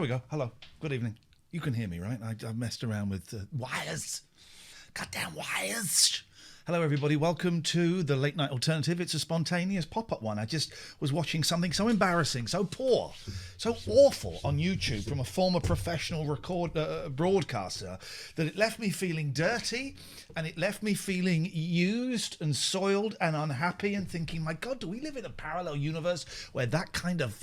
we go. Hello. Good evening. You can hear me, right? I messed around with wires. Goddamn wires. Hello, everybody. Welcome to the Late Night Alternative. It's a spontaneous pop-up one. I just was watching something so embarrassing, so poor, so awful on YouTube from a former professional broadcaster that it left me feeling dirty and it left me feeling used and soiled and unhappy and thinking, my God, do we live in a parallel universe where that kind of,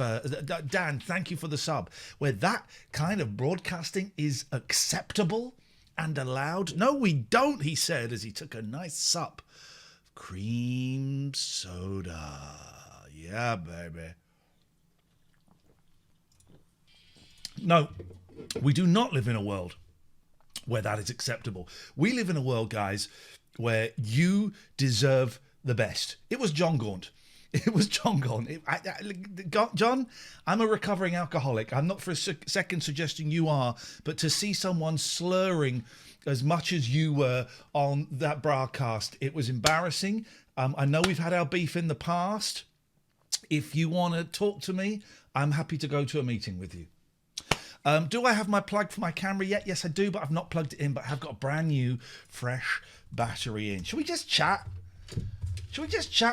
Dan, thank you for the sub, where that kind of broadcasting is acceptable and allowed? No, we don't, he said as he took a nice sup of cream soda. Yeah, baby. No, we do not live in a world where that is acceptable. We live in a world, guys, where you deserve the best. It was John Gaunt. It was John Gaunt. John, I'm a recovering alcoholic. I'm not for a second suggesting you are, but to see someone slurring as much as you were on that broadcast, it was embarrassing. I know we've had our beef in the past. If you want to talk to me, I'm happy to go to a meeting with you. Do I have my plug for my camera yet? Yes, I do, but I've not plugged it in, but I have got a brand new, fresh battery in. Should we just chat?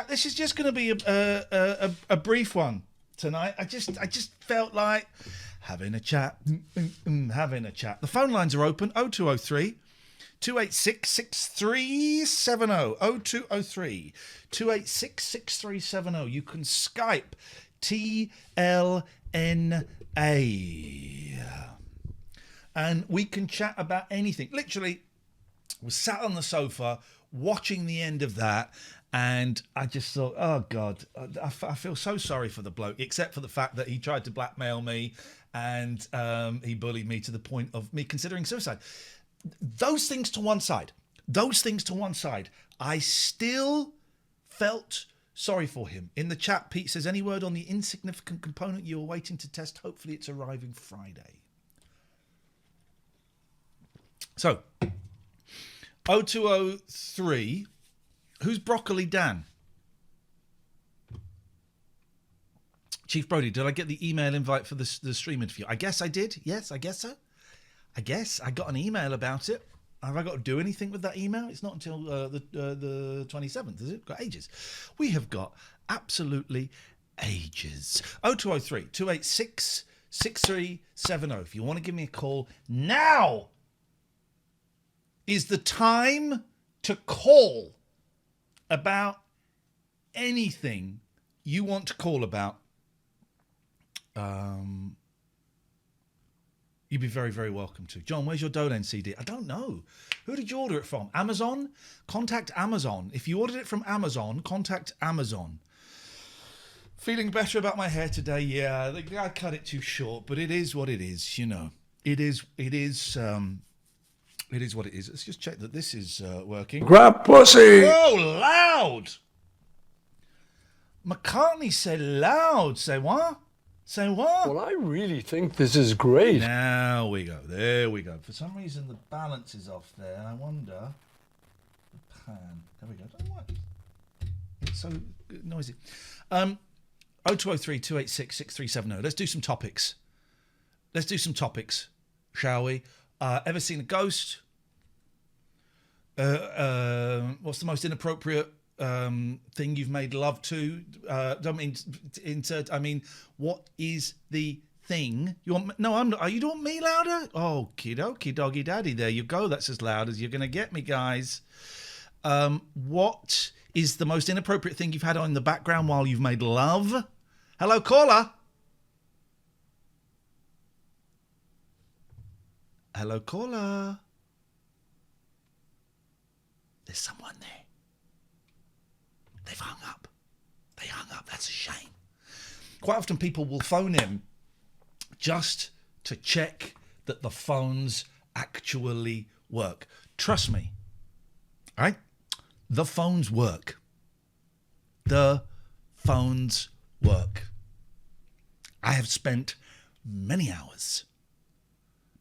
This is just going to be a brief one tonight. I just felt like having a chat. Having a chat. The phone lines are open. 0203 286 6370. 0203 286 6370. You can Skype TLNA. And we can chat about anything. Literally, was sat on the sofa watching the end of that. And I just thought, oh, God, I feel so sorry for the bloke, except for the fact that he tried to blackmail me and he bullied me to the point of me considering suicide. Those things to one side, I still felt sorry for him. In the chat, Pete says, any word on the insignificant component you were waiting to test? Hopefully it's arriving Friday. So, 0203... Who's Broccoli Dan? Chief Brody, did I get the email invite for the stream interview? I guess I did. Yes, I guess so. I guess I got an email about it. Have I got to do anything with that email? It's not until the 27th, is it? Got ages. We have got absolutely ages. 0203 286 6370. If you want to give me a call, now is the time to call about anything you want to call about. You'd be very, very welcome to. John, where's your Dolan CD? I don't know. Who did you order it from? Amazon? Contact Amazon. If you ordered it from Amazon, contact Amazon. Feeling better about my hair today? Yeah, I cut it too short, but it is what it is, you know. It is what it is. Let's just check that this is working. Grab pussy! Oh, loud! McCartney said loud. Say what? Say what? Well, I really think this is great. Now we go. There we go. For some reason, the balance is off there. I wonder. The pan. There we go. Don't know what. It's so noisy. 0203 286 6370. Let's do some topics. Shall we? Ever seen a ghost? What's the most inappropriate thing you've made love to? Don't mean insert. I mean, what is the thing you want? No, I'm not. Are you doing me louder? Oh, kidokie, doggy daddy. There you go. That's as loud as you're gonna get me, guys. What is the most inappropriate thing you've had on in the background while you've made love? Hello, caller. Hello, caller. There's someone there. They've hung up. That's a shame. Quite often people will phone in just to check that the phones actually work. Trust me. All right? The phones work. The phones work. I have spent many hours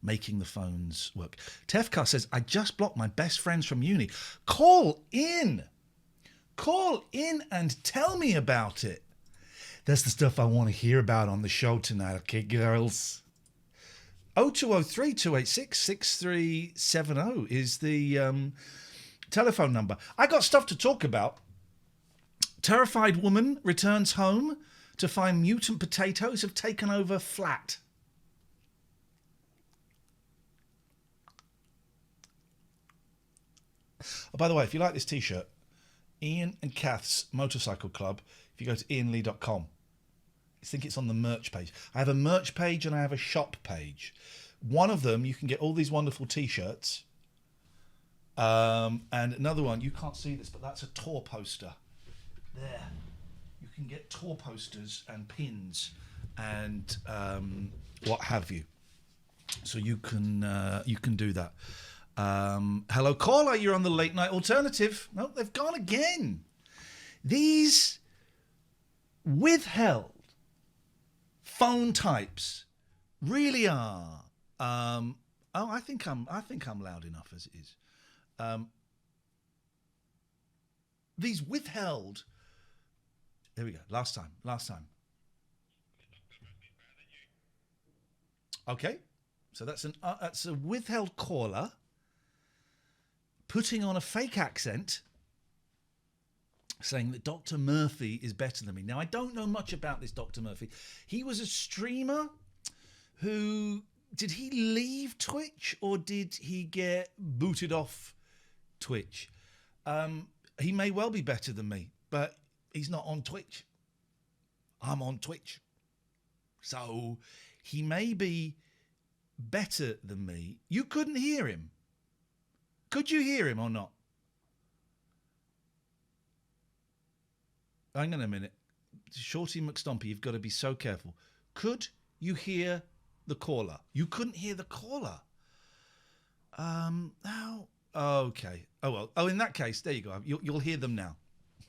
making the phones work. Tefka says, I just blocked my best friends from uni. Call in and tell me about it. That's the stuff I want to hear about on the show tonight, okay, girls? 0203 286 6370 is the telephone number. I got stuff to talk about. Terrified woman returns home to find mutant potatoes have taken over flat. Oh, by the way, if you like this T-shirt, Iain and Kath's Motorcycle Club, if you go to iainlee.com, I think it's on the merch page. I have a merch page and I have a shop page. One of them, you can get all these wonderful T-shirts. And another one, you can't see this, but that's a tour poster. There. You can get tour posters and pins and what have you. So you can do that. Hello, caller. You're on the late night alternative. No, they've gone again. These withheld phone types really are. I think I'm loud enough as it is. These withheld. There we go. Last time. Okay, so that's a withheld caller putting on a fake accent, saying that Dr. Murphy is better than me. Now, I don't know much about this Dr. Murphy. He was a streamer who... Did he leave Twitch or did he get booted off Twitch? He may well be better than me, but he's not on Twitch. I'm on Twitch. So he may be better than me. You couldn't hear him. Could you hear him or not? Hang on a minute. Shorty McStompy, you've got to be so careful. Could you hear the caller? You couldn't hear the caller. Now, okay. Oh, well. Oh, in that case, there you go. You'll hear them now.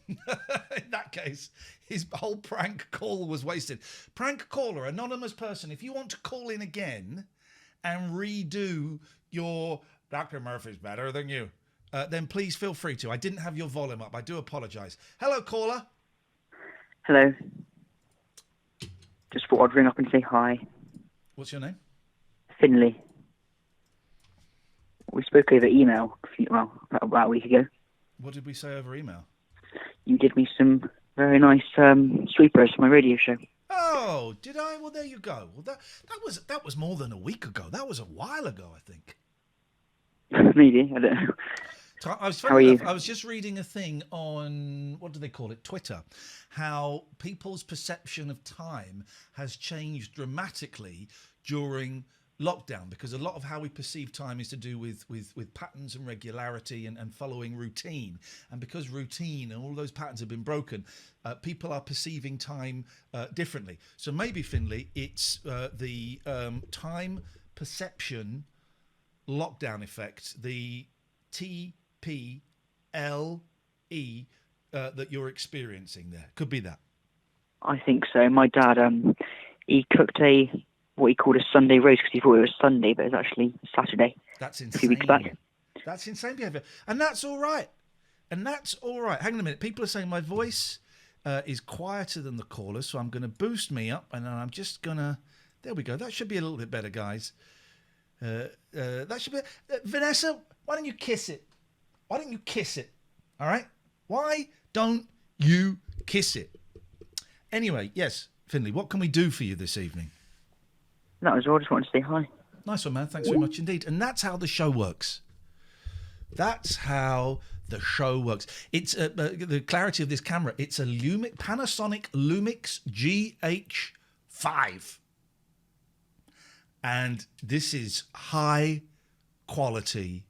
In that case, his whole prank call was wasted. Prank caller, anonymous person, if you want to call in again and redo your Dr. Murphy's better than you, then please feel free to. I didn't have your volume up. I do apologise. Hello, caller. Hello. Just thought I'd ring up and say hi. What's your name? Finley. We spoke over email about a week ago. What did we say over email? You did me some very nice sweepers for my radio show. Oh, did I? Well, there you go. Well, that was more than a week ago. That was a while ago, I think. Maybe, I don't know. How are you? I was just reading a thing on, what do they call it, Twitter, how people's perception of time has changed dramatically during lockdown, because a lot of how we perceive time is to do with patterns and regularity and following routine. And because routine and all those patterns have been broken, people are perceiving time differently. So maybe, Finley, it's the time perception lockdown effect, the TPLE that you're experiencing there. Could be that. I think so. My dad, he cooked what he called a Sunday roast because he thought it was Sunday, but it was actually Saturday. That's insane. A few weeks back. That's insane behaviour. And that's all right. Hang on a minute. People are saying my voice is quieter than the caller, so I'm going to boost me up, and then I'm just going to... There we go. That should be a little bit better, guys. That should be... Vanessa, why don't you kiss it? Why don't you kiss it? All right? Why don't you kiss it? Anyway, yes, Finley, what can we do for you this evening? That was all. I just wanted to say hi. Nice one, man. Thanks very much indeed. And that's how the show works. That's how the show works. It's the clarity of this camera. It's a Panasonic Lumix GH5. And this is high quality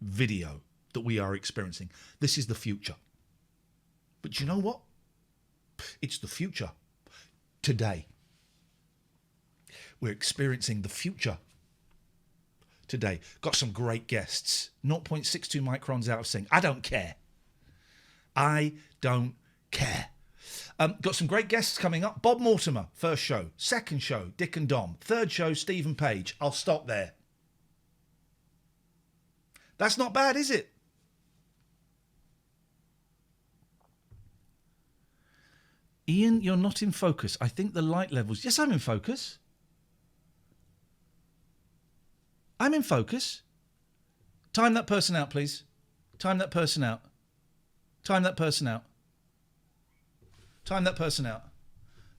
video that we are experiencing. This is the future. But you know what? It's the future. Today. We're experiencing the future today. Got some great guests. 0.62 microns out of sync. I don't care. Got some great guests coming up. Bob Mortimer, first show. Second show, Dick and Dom. Third show, Stephen Page. I'll stop there. That's not bad, is it? Iain, you're not in focus. I think the light levels... Yes, I'm in focus. I'm in focus. Time that person out, please. Time that person out. Time that person out. Time that person out.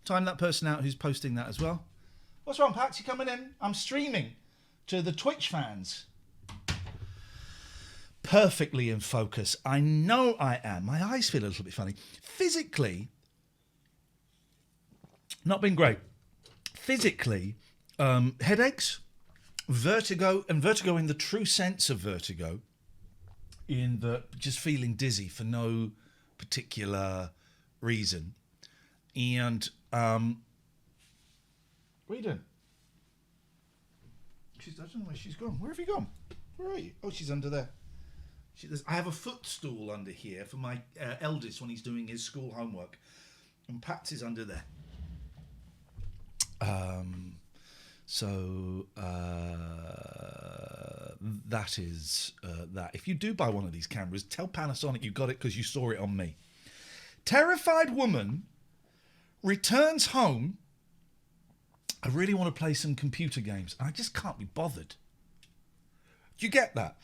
Time that person out who's posting that as well. What's wrong, Pat? You coming in? I'm streaming to the Twitch fans. Perfectly in focus. I know I am. My eyes feel a little bit funny. Physically, not been great. Physically, headaches, vertigo, and vertigo in the true sense of vertigo, in the just feeling dizzy for no particular reason. And what are you doing? I don't know where she's gone. Where have you gone? Where are you? Oh, she's under there. I have a footstool under here for my eldest when he's doing his school homework, and Pat's is under there. So that is that. If you do buy one of these cameras, tell Panasonic you got it because you saw it on me. Terrified woman returns home. I really want to play some computer games. I just can't be bothered. Do you get that?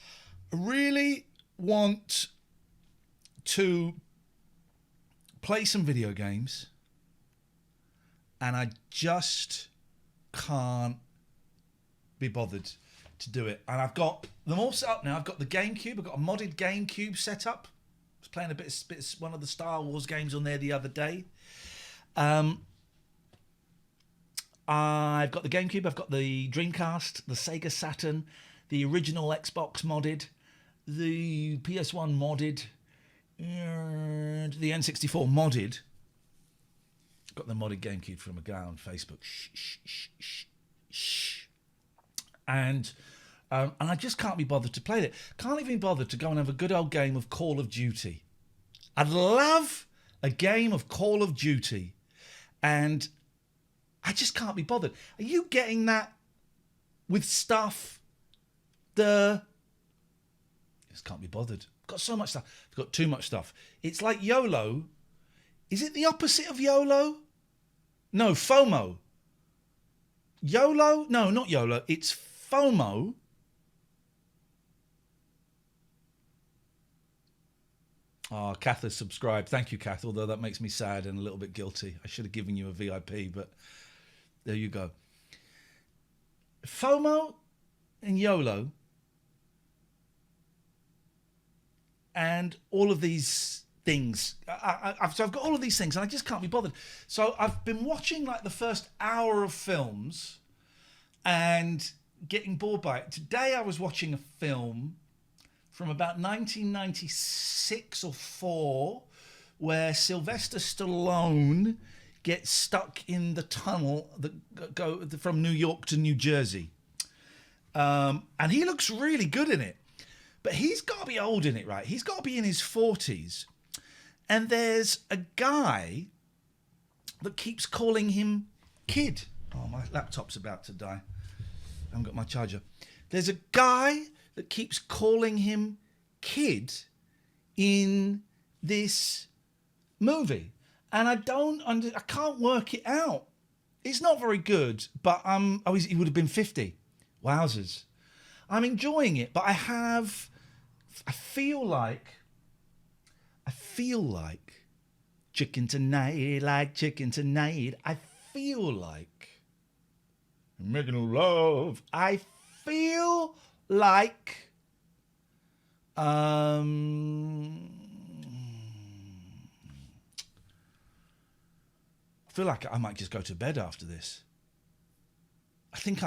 I really want to play some video games, and I just can't be bothered to do it. And I've got them all set up now. I've got the GameCube. I've got a modded GameCube set up. I was playing a bit of one of the Star Wars games on there the other day. I've got the GameCube. I've got the Dreamcast, the Sega Saturn, the original Xbox modded, the PS1 modded, and the N64 modded. Got the modded GameCube from a guy on Facebook. Shh. And I just can't be bothered to play it. Can't even be bothered to go and have a good old game of Call of Duty. I'd love a game of Call of Duty, and I just can't be bothered. Are you getting that with stuff? Just can't be bothered. I've got so much stuff. I've got too much stuff. It's like YOLO. Is it the opposite of YOLO? No, FOMO. YOLO? No, not YOLO. It's FOMO. Oh, Kath has subscribed. Thank you, Kath, although that makes me sad and a little bit guilty. I should have given you a VIP, but there you go. FOMO and YOLO and all of these things. So I've got all of these things and I just can't be bothered. So I've been watching like the first hour of films and getting bored by it. Today I was watching a film from about 1996 or 4 where Sylvester Stallone gets stuck in the tunnel that go from New York to New Jersey. And he looks really good in it. But he's got to be old in it, right? He's got to be in his 40s. And there's a guy that keeps calling him kid. Oh, my laptop's about to die. I haven't got my charger. There's a guy that keeps calling him kid in this movie. And I can't work it out. It's not very good, but he would have been 50. Wowzers. I'm enjoying it, but I feel like chicken tonight, like chicken tonight. I feel like making love. I feel like I feel like I might just go to bed after this. I think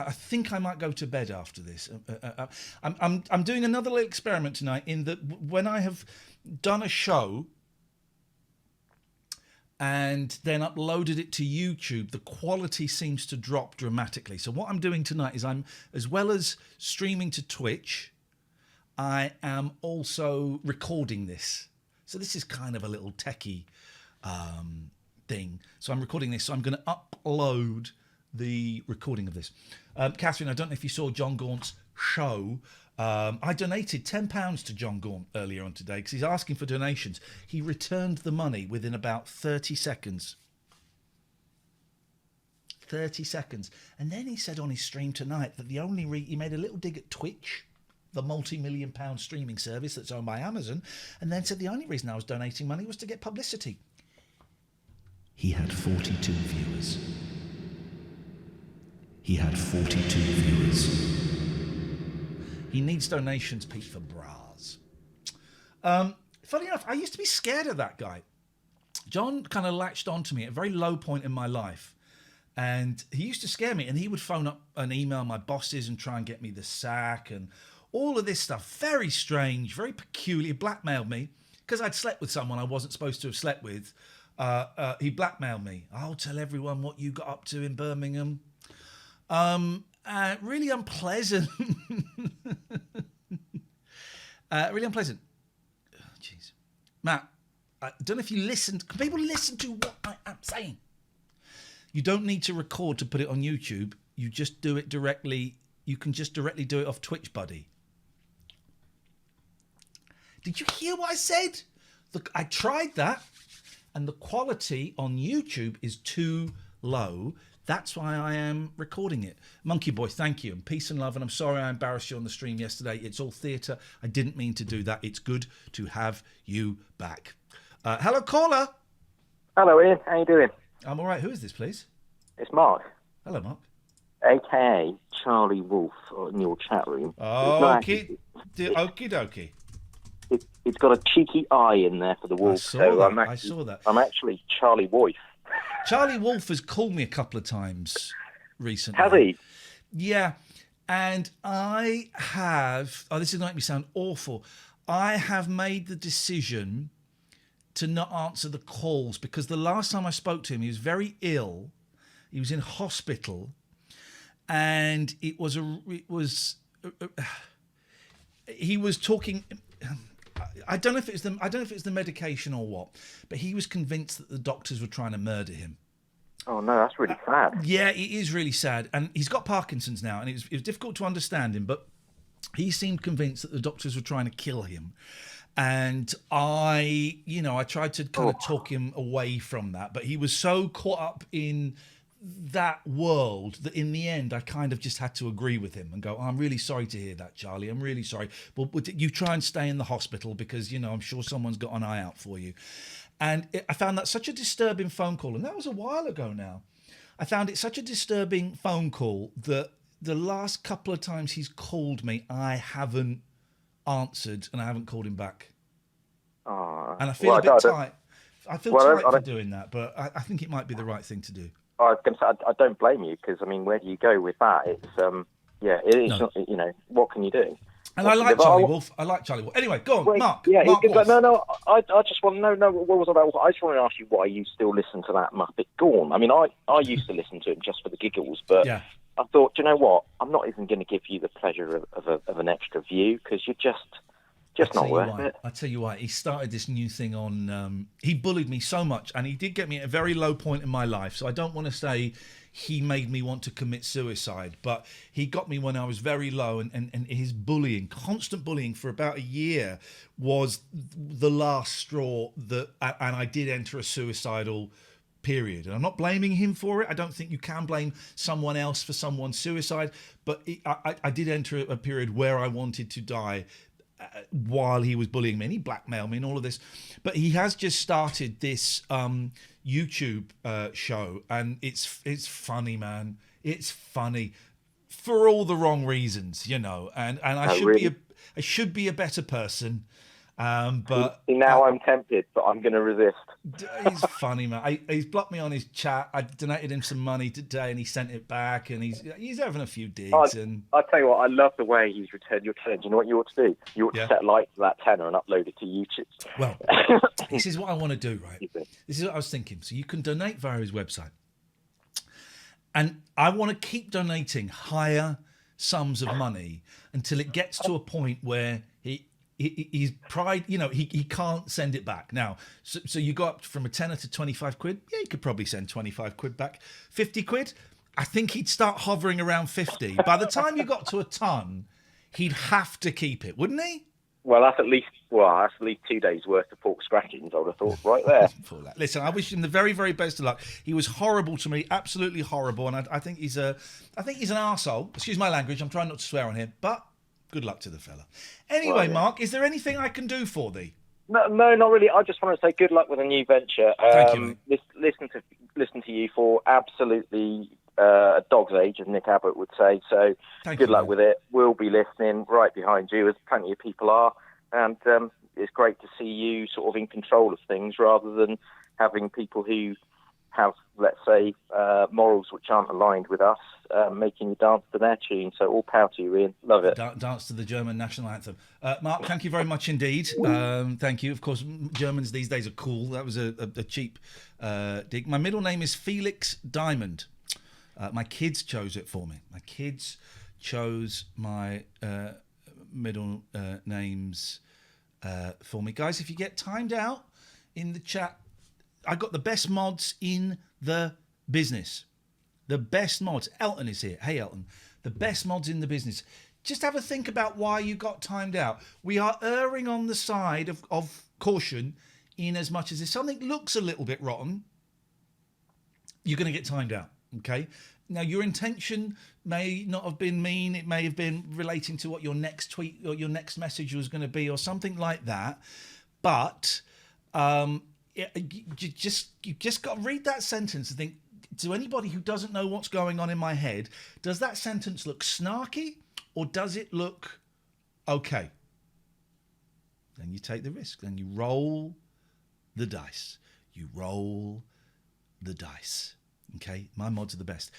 I might go to bed after this. I'm doing another little experiment tonight in that when I have done a show and then uploaded it to YouTube, the quality seems to drop dramatically. So what I'm doing tonight is as well as streaming to Twitch, I am also recording this. So this is kind of a little techie thing. So I'm recording this. So I'm going to upload the recording of this. Catherine, I don't know if you saw John Gaunt's show. I donated £10 to John Gaunt earlier on today because he's asking for donations. He returned the money within about 30 seconds. 30 seconds. And then he said on his stream tonight that the only he made a little dig at Twitch, the multi-million-pound streaming service that's owned by Amazon, and then said the only reason I was donating money was to get publicity. He had 42 viewers. He had 42 viewers. He needs donations, Pete, for bras. Funny enough, I used to be scared of that guy. John kind of latched onto me at a very low point in my life. And he used to scare me. And he would phone up and email my bosses and try and get me the sack and all of this stuff. Very strange, very peculiar. Blackmailed me because I'd slept with someone I wasn't supposed to have slept with. He blackmailed me. I'll tell everyone what you got up to in Birmingham. Really unpleasant. Really unpleasant. Oh, jeez. Matt, I don't know if you listened. Can people listen to what I am saying? You don't need to record to put it on YouTube. You just do it directly. You can just directly do it off Twitch, buddy. Did you hear what I said? Look, I tried that, and the quality on YouTube is too low. That's why I am recording it. Monkey Boy, thank you. And peace and love. And I'm sorry I embarrassed you on the stream yesterday. It's all theatre. I didn't mean to do that. It's good to have you back. Hello, caller. Hello, Ian. How you doing? I'm all right. Who is this, please? It's Mark, Hello, Mark. a.k.a. Charlie Wolf, in your chat room. Okie dokie. It's got a cheeky eye in there for the wolf. I saw that. I'm actually Charlie Wolf. Charlie Wolf has called me a couple of times recently. Has he? Yeah. And I have... Oh, this is going to make me sound awful. I have made the decision to not answer the calls because the last time I spoke to him, he was very ill. He was in hospital. And he was talking... I don't know if it's the medication or what, but he was convinced that the doctors were trying to murder him. Oh no, that's really sad. Yeah, it is really sad, and he's got Parkinson's now, and it was difficult to understand him, but he seemed convinced that the doctors were trying to kill him, and I tried to kind of talk him away from that, but he was so caught up in that world that in the end I kind of just had to agree with him and go, I'm really sorry to hear that, Charlie. I'm really sorry. But you try and stay in the hospital because, I'm sure someone's got an eye out for you. And I found that such a disturbing phone call. And that was a while ago now. I found it such a disturbing phone call that the last couple of times he's called me, I haven't answered and I haven't called him back. And I feel a bit tight. I feel tight for doing that, but I think it might be the right thing to do. I was going to say, I don't blame you because, where do you go with that? It's, it is, not, what can you do? And I like Charlie Wolf. Anyway, go on, Mark. Yeah, Mark Wolf. I just want to know, what was about? I just want to ask you why you still listen to that Muppet Gorn. I used to listen to him just for the giggles, but I thought, you know what? I'm not even going to give you the pleasure of an extra view because you're just not worth it. I tell you why. He started this new thing on... he bullied me so much, and he did get me at a very low point in my life, so I don't want to say he made me want to commit suicide, but he got me when I was very low, and his bullying, constant bullying for about a year, was the last straw and I did enter a suicidal period. And I'm not blaming him for it. I don't think you can blame someone else for someone's suicide, but I did enter a period where I wanted to die while he was bullying me, and he blackmailed me and all of this. But he has just started this YouTube show, and it's funny, man. It's funny for all the wrong reasons, and I should be a better person. But now I'm tempted, but I'm going to resist. He's funny, man. He's blocked me on his chat. I donated him some money today, and he sent it back. And he's having a few digs. I'll tell you what, I love the way he's returned your tenner. Do you know what you ought to do? You ought to set light to that tenner and upload it to YouTube. Well, this is what I want to do, right? This is what I was thinking. So you can donate via his website, and I want to keep donating higher sums of money until it gets to a point where he's pride, he can't send it back. Now, so you go up from a tenner to 25 quid. Yeah, you could probably send 25 quid back. 50 quid, I think he'd start hovering around 50. By the time you got to a ton, he'd have to keep it, wouldn't he? Well, that's at least 2 days worth of pork scratchings, I would have thought, right there. Listen, I wish him the very, very best of luck. He was horrible to me, absolutely horrible, and I think he's an arsehole. Excuse my language. I'm trying not to swear on here, but good luck to the fella. Anyway, Well, yeah. Mark, is there anything I can do for thee? No, not really. I just want to say good luck with a new venture. Thank you, mate. Listen to you for absolutely a dog's age, as Nick Abbott would say. So good luck with it. We'll be listening right behind you, as plenty of people are. And it's great to see you sort of in control of things rather than having people who have, let's say, morals which aren't aligned with us, making you dance to their tune. So all power to you, Iain. Love it. Dance to the German national anthem. Mark, thank you very much indeed. Thank you. Of course, Germans these days are cool. That was a cheap dig. My middle name is Felix Diamond. My kids chose it for me. My kids chose my middle names for me. Guys, if you get timed out in the chat, I got the best mods in the business. The best mods. Elton is here. Hey, Elton. The best mods in the business. Just have a think about why you got timed out. We are erring on the side of caution in as much as if something looks a little bit rotten, you're going to get timed out. Okay? Now, your intention may not have been mean. It may have been relating to what your next tweet or your next message was going to be or something like that. But you just got to read that sentence and think, to anybody who doesn't know what's going on in my head, does that sentence look snarky or does it look okay? Then you take the risk. Then you roll the dice. You roll the dice. Okay, my mods are the best.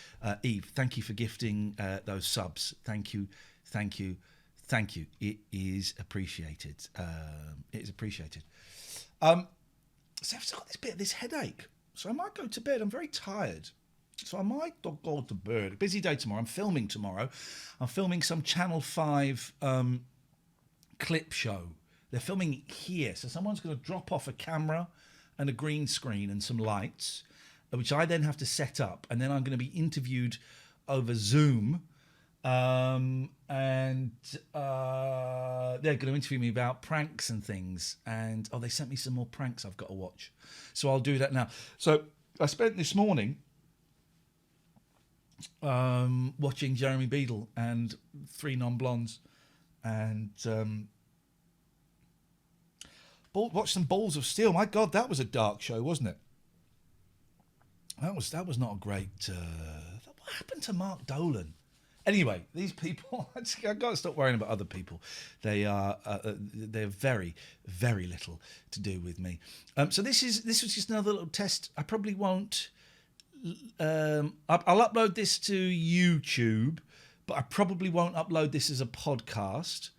Eve, thank you for gifting those subs. Thank you. It is appreciated. It is appreciated. So I've still got this headache. So I might go to bed. I'm very tired. So I might go to bed. Busy day tomorrow. I'm filming tomorrow. I'm filming some Channel 5 clip show. They're filming it here. So someone's going to drop off a camera and a green screen and some lights, which I then have to set up. And then I'm going to be interviewed over Zoom. And they're going to interview me about pranks and things. And, they sent me some more pranks I've got to watch. So I'll do that now. So I spent this morning watching Jeremy Beadle and 3 Non-Blondes. And watched some Balls of Steel. My God, that was a dark show, wasn't it? That was not a great... what happened to Mark Dolan? Anyway, these people, I've got to stop worrying about other people. They're very, very little to do with me. So this was just another little test. I probably won't. I'll upload this to YouTube, but I probably won't upload this as a podcast.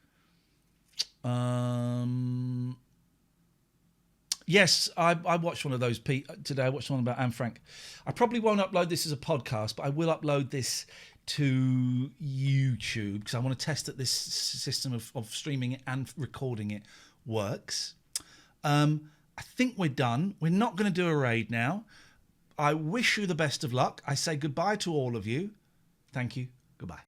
Yes, I watched one of those today. I watched one about Anne Frank. I probably won't upload this as a podcast, but I will upload this to YouTube because I want to test that this system of streaming it and recording it works. I think we're done. We're not going to do a raid now. I wish you the best of luck. I say goodbye to all of you. Thank you. Goodbye.